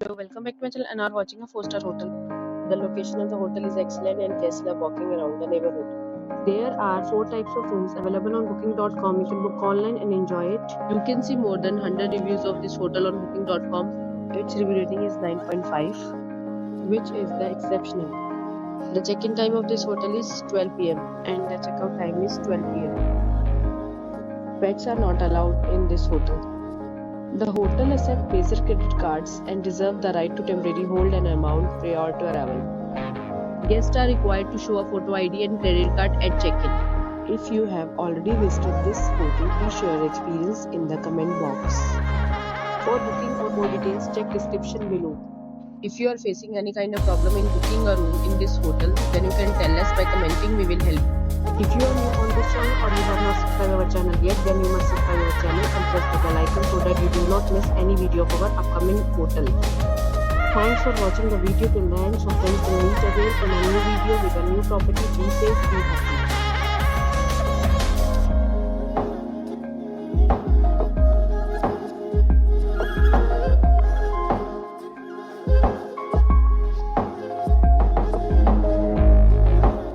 Hello, welcome back to my channel and are watching a 4-star hotel. The location of the hotel is excellent and guests love walking around the neighborhood. There are 4 types of rooms available on booking.com. You can book online and enjoy it. You can see more than 100 reviews of this hotel on booking.com. Its review rating is 9.5, which is the exceptional. The check-in time of this hotel is 12 p.m. and the check-out time is 12 p.m. Pets are not allowed in this hotel. The hotel accepts basic credit cards and reserves the right to temporarily hold an amount prior to arrival. Guests are required to show a photo ID and credit card at check-in. If you have already visited this hotel, please share your experience in the comment box. For booking or more details, check description below. If you are facing any kind of problem in booking a room in this hotel, then you can tell us by commenting. We will help. If you are new on this channel or you have not subscribed our channel yet, then you must subscribe our channel and press the bell icon so that you do not miss any video of our upcoming hotel. Thanks for watching the video till the end. So friends, we'll meet again in a new video with a new property. Be safe, be happy.